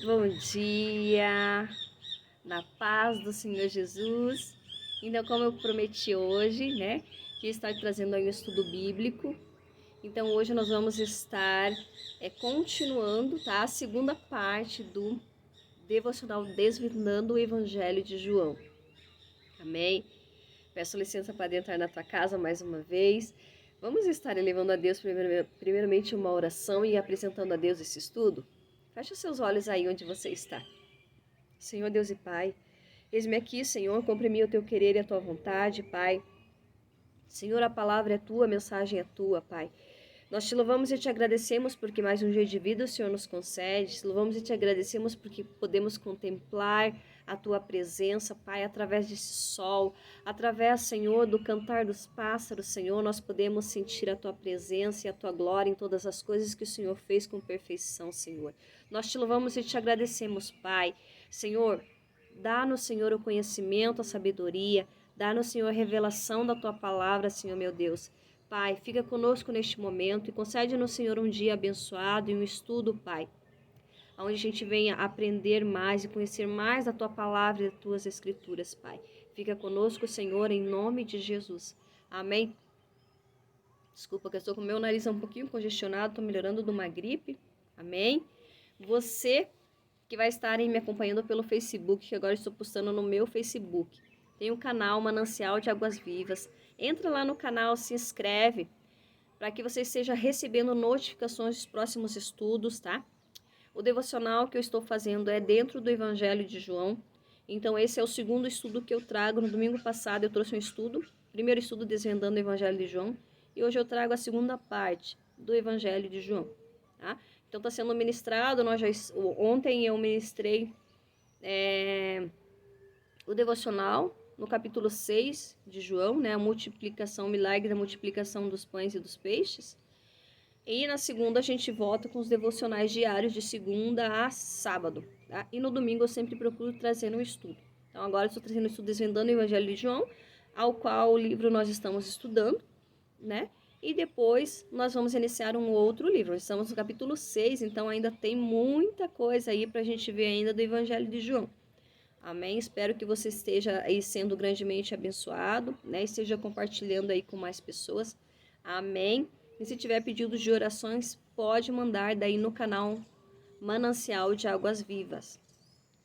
Bom dia, na paz do Senhor Jesus. Então, como eu prometi hoje, né, que estar trazendo aí um estudo bíblico. Então, hoje nós vamos estar continuando, tá, a segunda parte do devocional Desvendando o Evangelho de João. Amém? Peço licença para adentrar na tua casa mais uma vez. Vamos estar elevando a Deus primeiramente uma oração e apresentando a Deus esse estudo? Feche os seus olhos aí onde você está. Senhor Deus e Pai, eis-me aqui, Senhor, cumpre em mim o teu querer e a tua vontade, Pai. Senhor, a palavra é tua, a mensagem é tua, Pai. Nós te louvamos e te agradecemos porque mais um dia de vida o Senhor nos concede. Te louvamos e te agradecemos porque podemos contemplar a tua presença, Pai, através desse sol, através, Senhor, do cantar dos pássaros, Senhor, nós podemos sentir a tua presença e a tua glória em todas as coisas que o Senhor fez com perfeição, Senhor. Nós te louvamos e te agradecemos, Pai. Senhor, dá-nos, Senhor, o conhecimento, a sabedoria, dá-nos, Senhor, a revelação da tua palavra, Senhor, meu Deus. Pai, fica conosco neste momento e concede-nos, Senhor, um dia abençoado e um estudo, Pai, onde a gente venha aprender mais e conhecer mais da Tua palavra e das Tuas escrituras, Pai. Fica conosco, Senhor, em nome de Jesus. Amém? Desculpa que eu estou com o meu nariz um pouquinho congestionado, estou melhorando de uma gripe. Amém? Você que vai estar me acompanhando pelo Facebook, que agora estou postando no meu Facebook. Tem um canal Manancial de Águas Vivas. Entra lá no canal, se inscreve, para que você esteja recebendo notificações dos próximos estudos, tá? O devocional que eu estou fazendo é dentro do Evangelho de João. Então, esse é o segundo estudo que eu trago. No domingo passado eu trouxe um estudo, primeiro estudo desvendando o Evangelho de João, e hoje eu trago a segunda parte do Evangelho de João, tá? Então, está sendo ministrado, ontem eu ministrei o devocional no capítulo 6 de João, né, a multiplicação, o milagre da multiplicação dos pães e dos peixes. E na segunda a gente volta com os devocionais diários de segunda a sábado, tá? E no domingo eu sempre procuro trazer um estudo. Então agora eu estou trazendo um estudo Desvendando o Evangelho de João, ao qual o livro nós estamos estudando, né? E depois nós vamos iniciar um outro livro. Nós estamos no capítulo 6, então ainda tem muita coisa aí para a gente ver ainda do Evangelho de João. Amém? Espero que você esteja aí sendo grandemente abençoado, né? Esteja compartilhando aí com mais pessoas. Amém? E se tiver pedidos de orações, pode mandar daí no canal Manancial de Águas Vivas.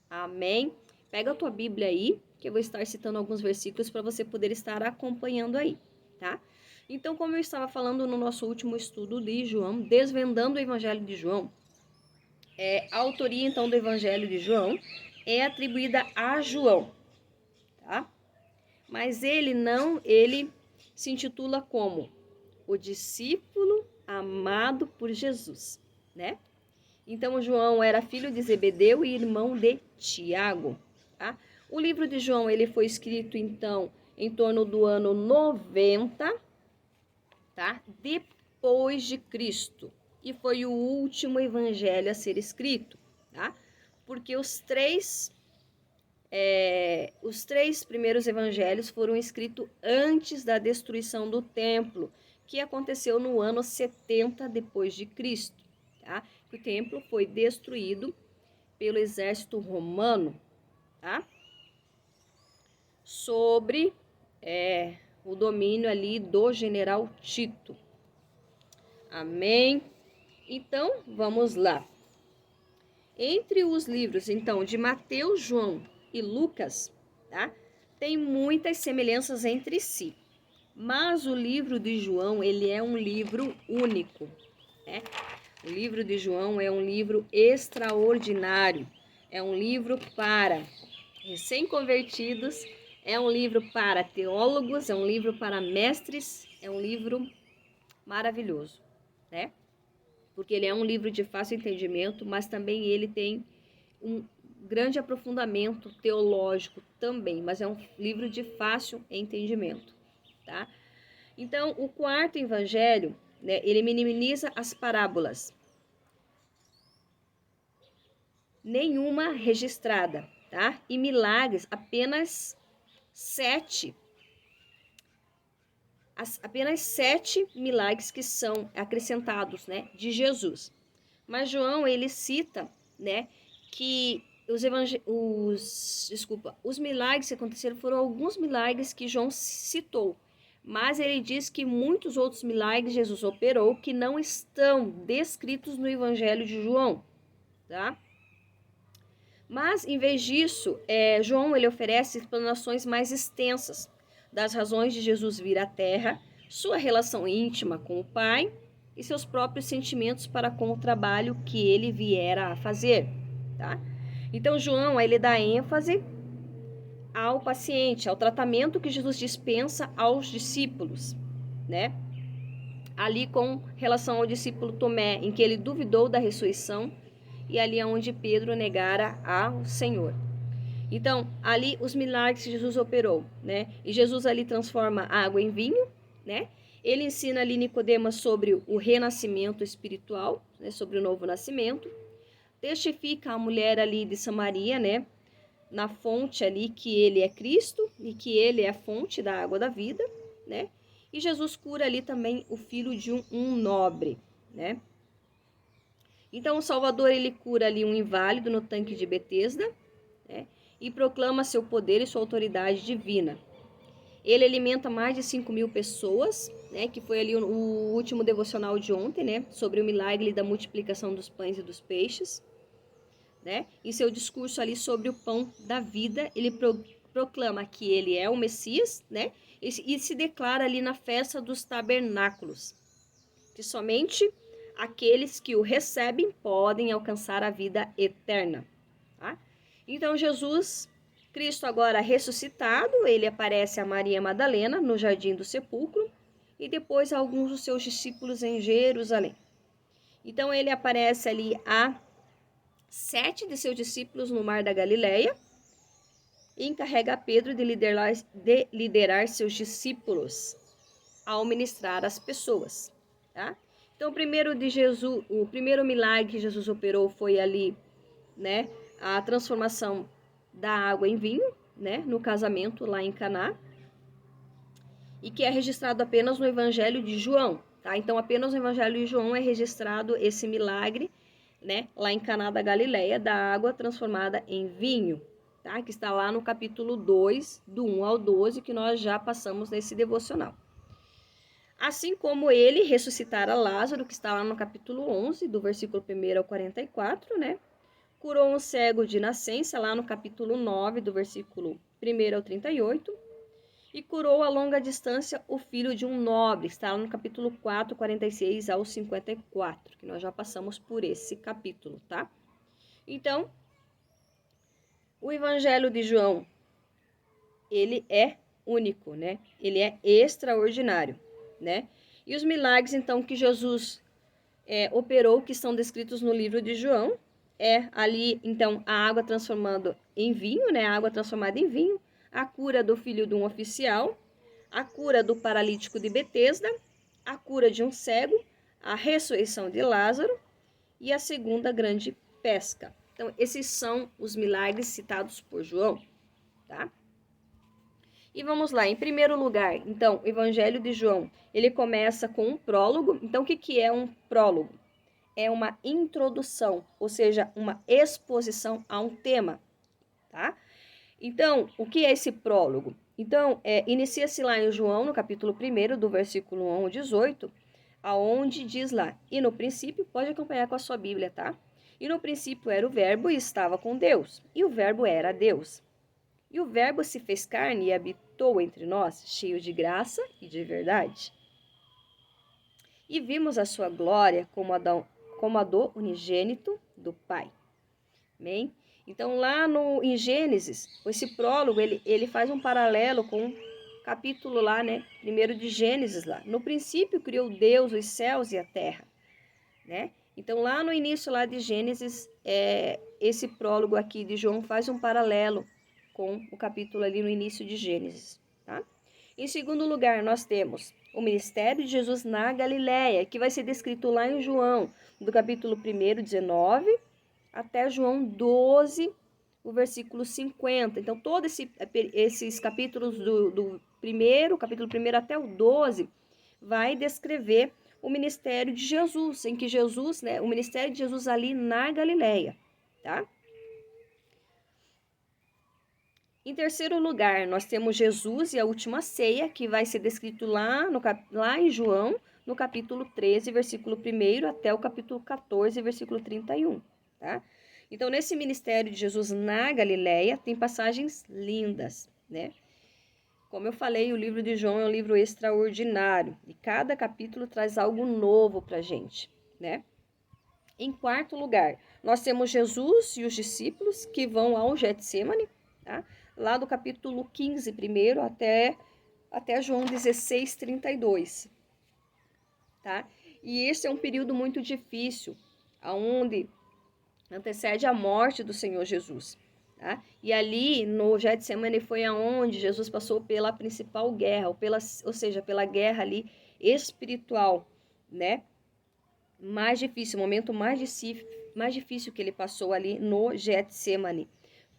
Amém? Pega a tua Bíblia aí, que eu vou estar citando alguns versículos para você poder estar acompanhando aí, tá? Então, como eu estava falando no nosso último estudo de João, desvendando o Evangelho de João, a autoria então do Evangelho de João é atribuída a João, tá? Mas ele se intitula como o discípulo amado por Jesus, né? Então, João era filho de Zebedeu e irmão de Tiago, tá? O livro de João, ele foi escrito, então, em torno do ano 90, tá? Depois de Cristo. E foi o último evangelho a ser escrito, tá? Porque os três primeiros evangelhos foram escritos antes da destruição do templo, que aconteceu no ano 70 depois de Cristo, tá? O templo foi destruído pelo exército romano, tá? Sobre o domínio ali do general Tito. Amém? Então, vamos lá. Entre os livros, então, de Mateus, João e Lucas, tá? Tem muitas semelhanças entre si. Mas o livro de João, ele é um livro único, né? O livro de João é um livro extraordinário. É um livro para recém-convertidos, é um livro para teólogos, é um livro para mestres, é um livro maravilhoso, né? Porque ele é um livro de fácil entendimento, mas também ele tem um grande aprofundamento teológico também, mas é um livro de fácil entendimento, tá? Então, o quarto evangelho, né, ele minimiza as parábolas, nenhuma registrada, tá? E milagres, apenas 7. Apenas 7 milagres que são acrescentados, né, de Jesus. Mas João, ele cita, né, que os milagres que aconteceram foram alguns milagres que João citou, mas ele diz que muitos outros milagres Jesus operou que não estão descritos no Evangelho de João, tá? Mas, em vez disso, João ele oferece explanações mais extensas das razões de Jesus vir à Terra, sua relação íntima com o Pai e seus próprios sentimentos para com o trabalho que ele viera a fazer, tá? Então, João ele dá ênfase ao paciente, ao tratamento que Jesus dispensa aos discípulos, né? Ali com relação ao discípulo Tomé, em que ele duvidou da ressurreição, e ali é onde Pedro negara ao Senhor. Então, ali os milagres que Jesus operou, né? E Jesus ali transforma água em vinho, né? Ele ensina ali Nicodemos sobre o renascimento espiritual, né? Sobre o novo nascimento. Testifica a mulher ali de Samaria, né? Na fonte ali que ele é Cristo e que ele é a fonte da água da vida, né? E Jesus cura ali também o filho de um nobre, né? Então o Salvador ele cura ali um inválido no tanque de Betesda, né? E proclama seu poder e sua autoridade divina. Ele alimenta mais de 5.000 pessoas, né? Que foi ali o último devocional de ontem, né? Sobre o milagre da multiplicação dos pães e dos peixes. Né? Em seu discurso ali sobre o pão da vida, ele proclama que ele é o Messias, né? E se declara ali na festa dos tabernáculos, que somente aqueles que o recebem podem alcançar a vida eterna. Tá? Então, Jesus, Cristo agora ressuscitado, ele aparece a Maria Madalena no jardim do sepulcro e depois a alguns dos seus discípulos em Jerusalém. Então, ele aparece ali a 7 de seus discípulos no Mar da Galileia e encarrega Pedro de liderar seus discípulos ao ministrar às pessoas, tá? Então, o primeiro milagre que Jesus operou foi ali, né, a transformação da água em vinho, né, no casamento lá em Caná, e que é registrado apenas no Evangelho de João, tá? Então, apenas no Evangelho de João é registrado esse milagre, né, lá em Caná da Galileia, da água transformada em vinho, tá? Que está lá no capítulo 2, do 1 ao 12, que nós já passamos nesse devocional. Assim como ele ressuscitara Lázaro, que está lá no capítulo 11, do versículo 1 ao 44, né? Curou um cego de nascença, lá no capítulo 9, do versículo 1 ao 38, e curou a longa distância o filho de um nobre, está lá no capítulo 4, 46 ao 54, que nós já passamos por esse capítulo, tá? Então, o Evangelho de João, ele é único, né? Ele é extraordinário, né? E os milagres, então, que Jesus operou, que estão descritos no livro de João, ali, então, a água transformando em vinho, né? A água transformada em vinho, a cura do filho de um oficial, a cura do paralítico de Betesda, a cura de um cego, a ressurreição de Lázaro e a segunda grande pesca. Então, esses são os milagres citados por João, tá? E vamos lá, em primeiro lugar, então, o Evangelho de João, ele começa com um prólogo. Então, o que é um prólogo? É uma introdução, ou seja, uma exposição a um tema, tá? Então, o que é esse prólogo? Então, inicia-se lá em João, no capítulo 1, do versículo 1 ao 18, aonde diz lá, e no princípio, pode acompanhar com a sua Bíblia, tá? E no princípio era o Verbo e estava com Deus, e o Verbo era Deus. E o Verbo se fez carne e habitou entre nós, cheio de graça e de verdade. E vimos a sua glória como a do unigênito do Pai. Amém? Então, lá em Gênesis, esse prólogo, ele faz um paralelo com o capítulo lá, né? Primeiro de Gênesis lá. No princípio, criou Deus os céus e a terra, né? Então, lá no início lá de Gênesis, esse prólogo aqui de João faz um paralelo com o capítulo ali no início de Gênesis, tá? Em segundo lugar, nós temos o ministério de Jesus na Galileia, que vai ser descrito lá em João, do capítulo 1, 19, até João 12, o versículo 50. Então, todos esses capítulos do capítulo 1 até o 12, vai descrever o ministério de Jesus, em que Jesus, né, o ministério de Jesus ali na Galileia, tá? Em terceiro lugar, nós temos Jesus e a última ceia, que vai ser descrito lá em João, no capítulo 13, versículo 1 até o capítulo 14, versículo 31, tá? Então, nesse ministério de Jesus na Galileia, tem passagens lindas, né? Como eu falei, o livro de João é um livro extraordinário e cada capítulo traz algo novo para a gente, né? Em quarto lugar, nós temos Jesus e os discípulos que vão ao Getsêmani, tá? Lá do capítulo 15 primeiro até João 16, 32, tá? E esse é um período muito difícil, onde antecede a morte do Senhor Jesus, tá? E ali no Getsêmani foi aonde Jesus passou pela principal guerra, ou seja, pela guerra ali espiritual, né? Mais difícil, o momento mais difícil que ele passou ali no Getsêmani.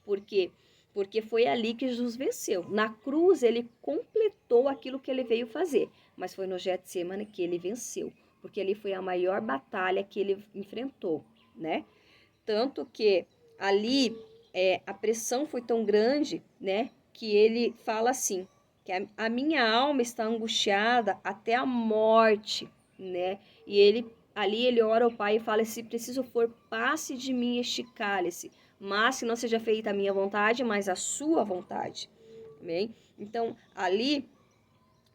Por quê? Porque foi ali que Jesus venceu. Na cruz ele completou aquilo que ele veio fazer, mas foi no Getsêmani que ele venceu, porque ali foi a maior batalha que ele enfrentou, né? Tanto que ali a pressão foi tão grande, né, que ele fala assim, que a minha alma está angustiada até a morte, né? E ali ele ora ao Pai e fala, se preciso for, passe de mim este cálice, mas que não seja feita a minha vontade, mas a sua vontade. Amém? Então, ali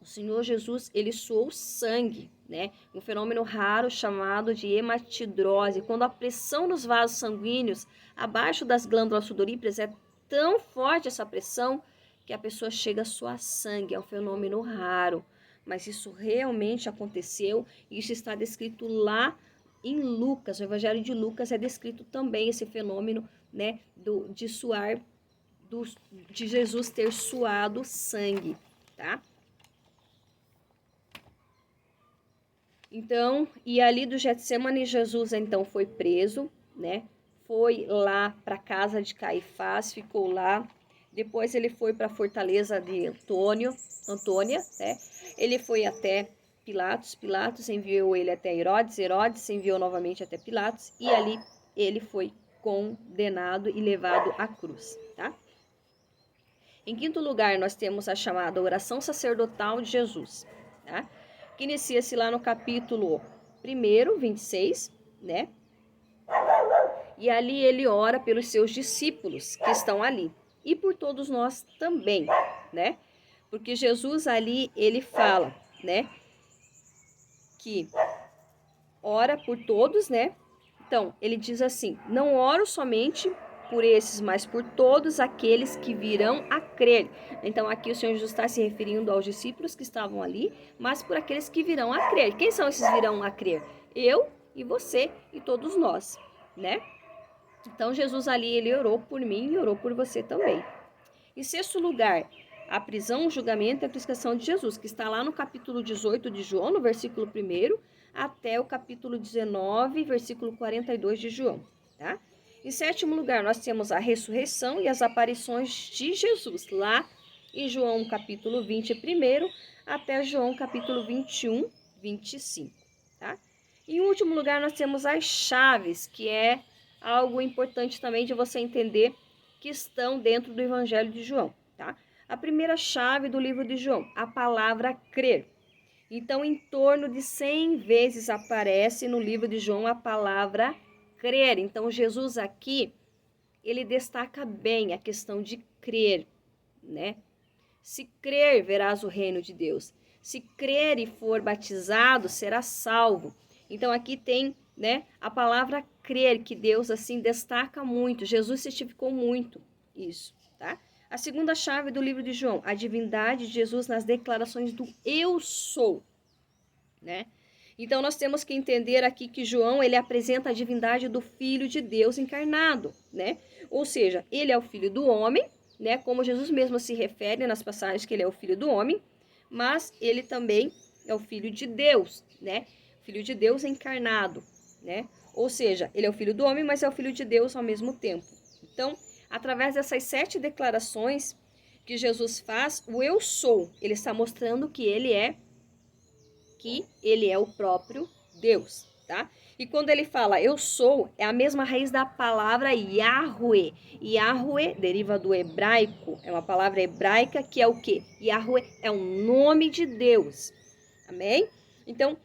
o Senhor Jesus, ele suou sangue, né? Um fenômeno raro chamado de hematidrose, quando a pressão nos vasos sanguíneos abaixo das glândulas sudoríparas é tão forte essa pressão que a pessoa chega a suar sangue. É um fenômeno raro, mas isso realmente aconteceu e isso está descrito lá em Lucas. No Evangelho de Lucas é descrito também esse fenômeno, né, de Jesus ter suado sangue, tá? Então, e ali do Getsêmani, Jesus então foi preso, né? Foi lá para a casa de Caifás, ficou lá. Depois ele foi para a fortaleza de Antônia, né? Ele foi até Pilatos, Pilatos enviou ele até Herodes, Herodes enviou novamente até Pilatos e ali ele foi condenado e levado à cruz, tá? Em quinto lugar, nós temos a chamada oração sacerdotal de Jesus, tá? Que inicia-se lá no capítulo 1, 26, né? E ali ele ora pelos seus discípulos que estão ali e por todos nós também, né? Porque Jesus ali, ele fala, né? Que ora por todos, né? Então, ele diz assim, não oro somente por esses, mas por todos aqueles que virão a crer. Então, aqui o Senhor Jesus está se referindo aos discípulos que estavam ali, mas por aqueles que virão a crer. Quem são esses virão a crer? Eu e você e todos nós, né? Então, Jesus ali, ele orou por mim e orou por você também. Em sexto lugar, a prisão, o julgamento e a crucificação de Jesus, que está lá no capítulo 18 de João, no versículo 1 até o capítulo 19, versículo 42 de João, tá? Em sétimo lugar, nós temos a ressurreição e as aparições de Jesus, lá em João capítulo 20, primeiro, até João capítulo 21, 25, tá? Em último lugar, nós temos as chaves, que é algo importante também de você entender, que estão dentro do Evangelho de João, tá? A primeira chave do livro de João, a palavra crer. Então, em torno de 100 vezes aparece no livro de João a palavra crer. Então, Jesus aqui, ele destaca bem a questão de crer, né? Se crer, verás o reino de Deus. Se crer e for batizado, será salvo. Então, aqui tem, né, a palavra crer, que Deus, assim, destaca muito. Jesus certificou muito isso, tá? A segunda chave do livro de João, a divindade de Jesus nas declarações do eu sou, né? Então, nós temos que entender aqui que João, ele apresenta a divindade do Filho de Deus encarnado, né? Ou seja, ele é o Filho do homem, né? Como Jesus mesmo se refere nas passagens que ele é o Filho do homem, mas ele também é o Filho de Deus, né? Filho de Deus encarnado, né? Ou seja, ele é o Filho do homem, mas é o Filho de Deus ao mesmo tempo. Então, através dessas 7 declarações que Jesus faz, o eu sou, ele está mostrando que ele é o próprio Deus, tá? E quando ele fala eu sou, é a mesma raiz da palavra Yahweh. Yahweh deriva do hebraico, é uma palavra hebraica que é o quê? Yahweh é o nome de Deus, amém? Então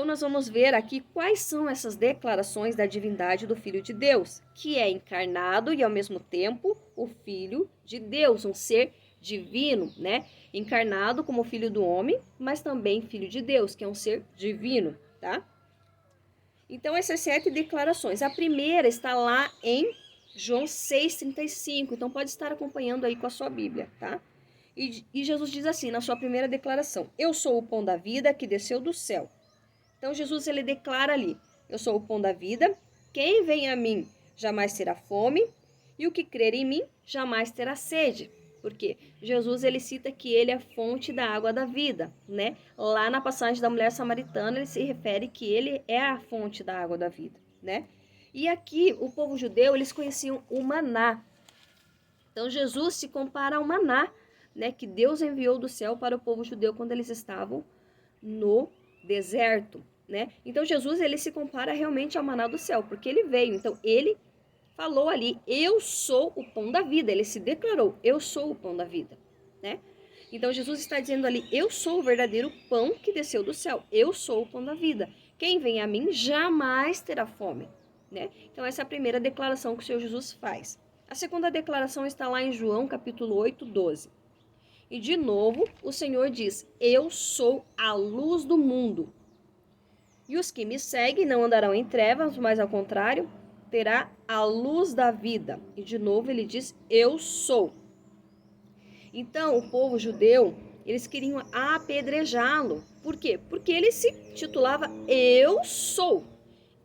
nós vamos ver aqui quais são essas declarações da divindade do Filho de Deus, que é encarnado e ao mesmo tempo o Filho de Deus, um ser divino, né? Encarnado como filho do homem, mas também filho de Deus, que é um ser divino, tá? Então essas 7 declarações. A primeira está lá em João 6,35, então pode estar acompanhando aí com a sua Bíblia, tá? E Jesus diz assim na sua primeira declaração: eu sou o pão da vida que desceu do céu. Então Jesus ele declara ali: eu sou o pão da vida, quem vem a mim jamais terá fome, e o que crer em mim jamais terá sede. Porque Jesus ele cita que ele é a fonte da água da vida, né? Lá na passagem da mulher samaritana ele se refere que ele é a fonte da água da vida, né? E aqui o povo judeu eles conheciam o maná. Então Jesus se compara ao maná, né? Que Deus enviou do céu para o povo judeu quando eles estavam no deserto, né? Então Jesus ele se compara realmente ao maná do céu, porque ele veio. Então ele falou ali: eu sou o pão da vida. Ele se declarou: eu sou o pão da vida, né? Então Jesus está dizendo ali: eu sou o verdadeiro pão que desceu do céu. Eu sou o pão da vida. Quem vem a mim jamais terá fome, né? Então essa é a primeira declaração que o Senhor Jesus faz. A segunda declaração está lá em João capítulo 8, 12. E de novo, o Senhor diz: eu sou a luz do mundo. E os que me seguem não andarão em trevas, mas ao contrário, terá a luz da vida. E de novo ele diz: eu sou. Então, o povo judeu, eles queriam apedrejá-lo. Por quê? Porque ele se titulava eu sou.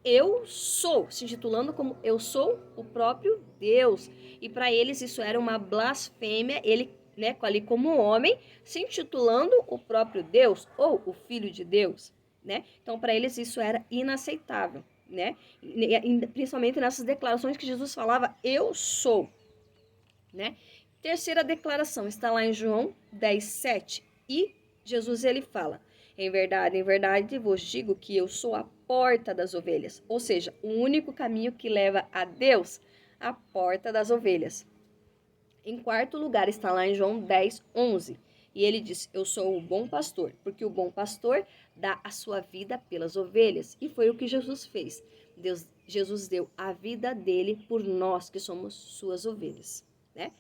Eu sou, se intitulando como eu sou o próprio Deus. E para eles isso era uma blasfêmia, ele, né, ali como homem, se intitulando o próprio Deus ou o Filho de Deus, né? Então para eles isso era inaceitável, né? Principalmente nessas declarações que Jesus falava, eu sou, né? Terceira declaração está lá em João 10:7 e Jesus ele fala: em verdade vos digo que eu sou a porta das ovelhas, ou seja, o único caminho que leva a Deus, a porta das ovelhas. Em quarto lugar está lá em João 10:11 e ele diz: eu sou o bom pastor, porque o bom pastor dá a sua vida pelas ovelhas, e foi o que Jesus fez. Jesus deu a vida dele por nós que somos suas ovelhas, né?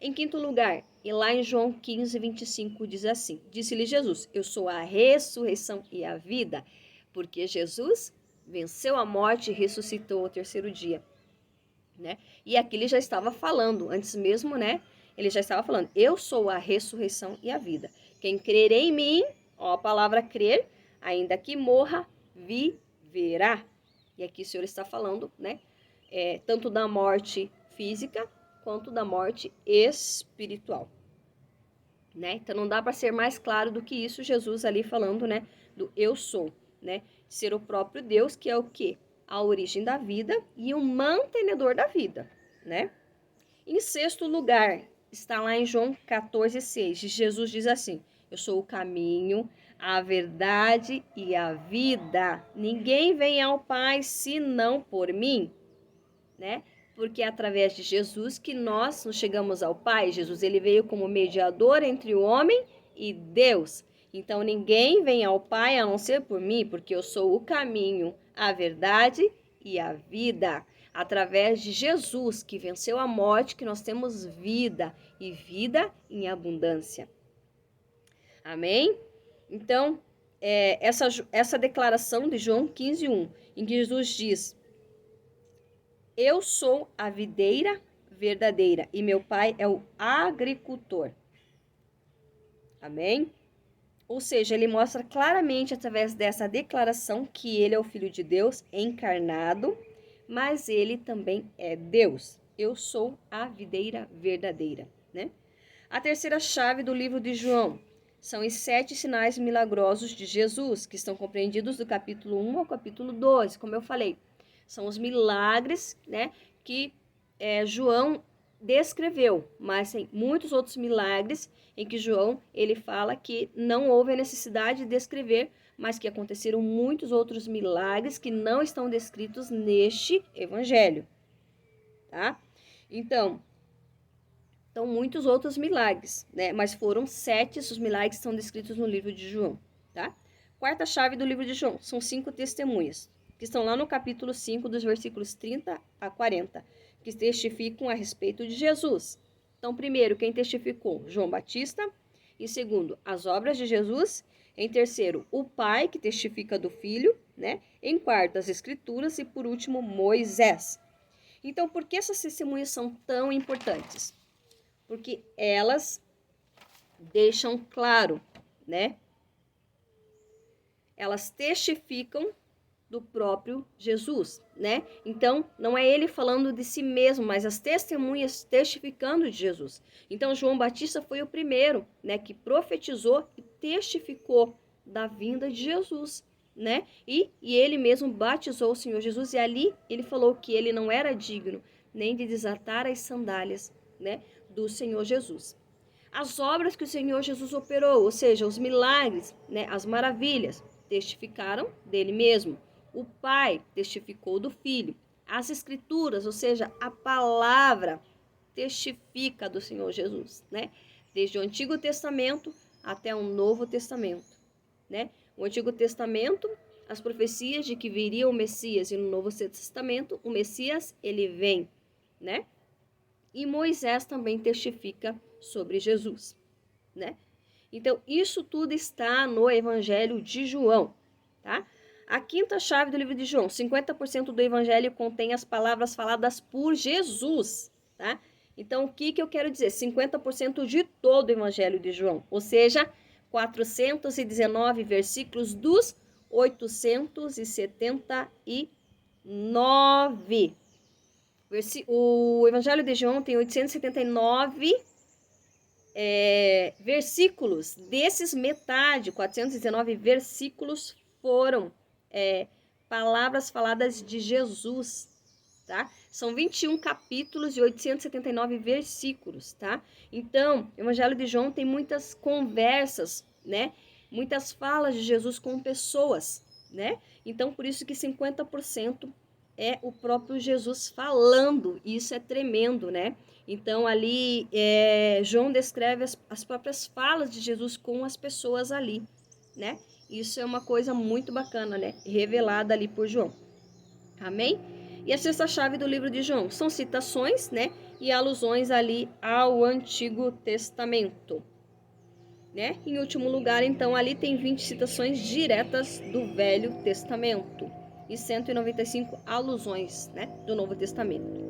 Em quinto lugar, e lá em João 15:25 diz assim: disse-lhe Jesus: eu sou a ressurreição e a vida, porque Jesus venceu a morte e ressuscitou ao terceiro dia, né? E aqui ele já estava falando, antes mesmo, né? Ele já estava falando: eu sou a ressurreição e a vida. Quem crer em mim, ó, a palavra crer, ainda que morra, viverá. E aqui o Senhor está falando, né? Tanto da morte física quanto da morte espiritual, né? Então não dá para ser mais claro do que isso, Jesus ali falando, né, do eu sou, né? Ser o próprio Deus, que é o quê? A origem da vida e o mantenedor da vida, né? Em sexto lugar, está lá em João 14:6. Jesus diz assim: eu sou o caminho, a verdade e a vida. Ninguém vem ao Pai senão por mim, né? Porque é através de Jesus que nós nos chegamos ao Pai. Jesus ele veio como mediador entre o homem e Deus. Então ninguém vem ao Pai a não ser por mim, porque eu sou o caminho, a verdade e a vida. Através de Jesus que venceu a morte, que nós temos vida e vida em abundância. Amém? Então, essa declaração de João 15:1, em que Jesus diz: eu sou a videira verdadeira e meu pai é o agricultor. Amém? Ou seja, ele mostra claramente através dessa declaração que ele é o Filho de Deus encarnado, mas ele também é Deus. Eu sou a videira verdadeira, né? A terceira chave do livro de João são os 7 sinais milagrosos de Jesus, que estão compreendidos do capítulo 1 ao capítulo 12, como eu falei. São os milagres, né, que João descreveu, mas tem muitos outros milagres em que João ele fala que não houve a necessidade de descrever mas que aconteceram muitos outros milagres que não estão descritos neste evangelho, tá? Então, muitos outros milagres, né? Mas foram 7 os milagres que estão descritos no livro de João, tá? Quarta chave do livro de João, são 5 testemunhas, que estão lá no capítulo 5, dos versículos 30 a 40, que testificam a respeito de Jesus. Então, primeiro, quem testificou? João Batista. Em segundo, as obras de Jesus. Em terceiro, o Pai, que testifica do Filho, né? Em quarto, as Escrituras. E por último, Moisés. Então, por que essas testemunhas são tão importantes? Porque elas deixam claro, né? Elas testificam do próprio Jesus, né? Então, não é ele falando de si mesmo, mas as testemunhas testificando de Jesus. Então, João Batista foi o primeiro, né, que profetizou e testificou da vinda de Jesus, né? E ele mesmo batizou o Senhor Jesus, e ali ele falou que ele não era digno nem de desatar as sandálias, né, do Senhor Jesus. As obras que o Senhor Jesus operou, ou seja, os milagres, né, as maravilhas, testificaram dele mesmo. O Pai testificou do Filho. As Escrituras, ou seja, a palavra, testifica do Senhor Jesus, né? Desde o Antigo Testamento até o Novo Testamento, né? O Antigo Testamento, as profecias de que viria o Messias, e no Novo Testamento, o Messias, ele vem, né? E Moisés também testifica sobre Jesus, né? Então, isso tudo está no Evangelho de João, tá? A quinta chave do livro de João, 50% do Evangelho contém as palavras faladas por Jesus, tá? Então, o que eu quero dizer? 50% de todo o Evangelho de João, ou seja, 419 versículos dos 879. O Evangelho de João tem 879 versículos. Desses, metade, 419 versículos, foram palavras faladas de Jesus, tá? São 21 capítulos e 879 versículos, tá? Então, o Evangelho de João tem muitas conversas, né? Muitas falas de Jesus com pessoas, né? Então, por isso que 50% é o próprio Jesus falando. Isso é tremendo, né? Então, ali, João descreve as próprias falas de Jesus com as pessoas ali, né? Isso é uma coisa muito bacana, né? Revelada ali por João. Amém? E a sexta chave do livro de João são citações, né? E alusões ali ao Antigo Testamento, né? Em último lugar, então, ali tem 20 citações diretas do Velho Testamento e 195 alusões, né, do Novo Testamento.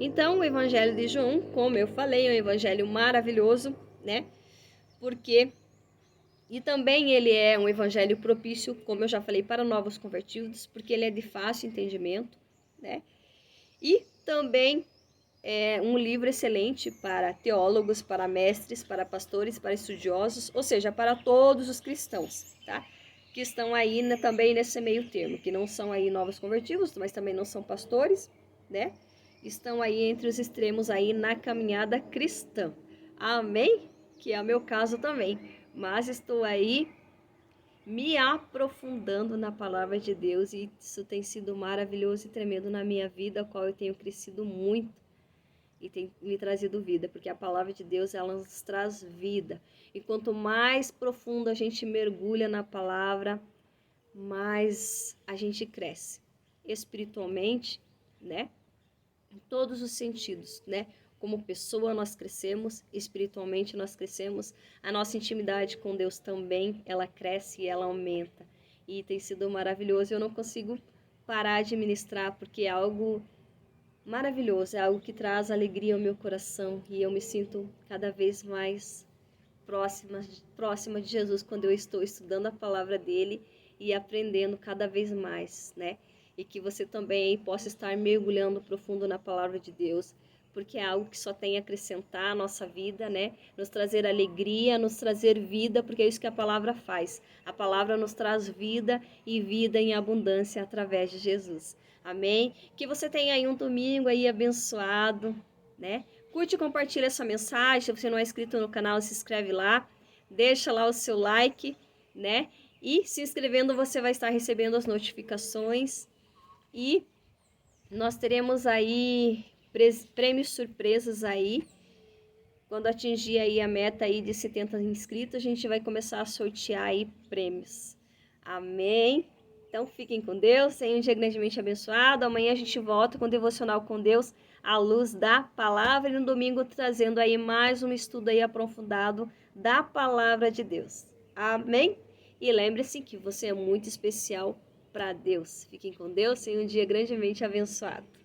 Então, o Evangelho de João, como eu falei, é um evangelho maravilhoso, né? Porque e também ele é um evangelho propício, como eu já falei, para novos convertidos, porque ele é de fácil entendimento, né? E também é um livro excelente para teólogos, para mestres, para pastores, para estudiosos, ou seja, para todos os cristãos, tá? Que estão aí também nesse meio termo, que não são aí novos convertidos, mas também não são pastores, né? Estão aí entre os extremos aí na caminhada cristã. Amém? Que é o meu caso também. Mas estou aí me aprofundando na palavra de Deus, e isso tem sido maravilhoso e tremendo na minha vida, a qual eu tenho crescido muito e tem me trazido vida, porque a palavra de Deus, ela nos traz vida. E quanto mais profundo a gente mergulha na palavra, mais a gente cresce espiritualmente, né? Em todos os sentidos, né? Como pessoa nós crescemos, espiritualmente nós crescemos, a nossa intimidade com Deus também, ela cresce e ela aumenta. E tem sido maravilhoso, eu não consigo parar de ministrar, porque é algo maravilhoso, é algo que traz alegria ao meu coração, e eu me sinto cada vez mais próxima de Jesus quando eu estou estudando a palavra dele e aprendendo cada vez mais, né? E que você também possa estar mergulhando profundo na palavra de Deus, porque é algo que só tem a acrescentar à nossa vida, né? Nos trazer alegria, nos trazer vida, porque é isso que a palavra faz. A palavra nos traz vida, e vida em abundância através de Jesus. Amém? Que você tenha aí um domingo aí abençoado, né? Curte e compartilha essa mensagem. Se você não é inscrito no canal, se inscreve lá. Deixa lá o seu like, né? E se inscrevendo, você vai estar recebendo as notificações. E nós teremos aí prêmios surpresas aí. Quando atingir aí a meta aí de 70 inscritos, a gente vai começar a sortear aí prêmios. Amém? Então fiquem com Deus, tenham um dia grandemente abençoado. Amanhã a gente volta com o Devocional com Deus, à luz da palavra. E no domingo trazendo aí mais um estudo aí aprofundado da palavra de Deus. Amém? E lembre-se que você é muito especial para Deus. Fiquem com Deus, tenham um dia grandemente abençoado.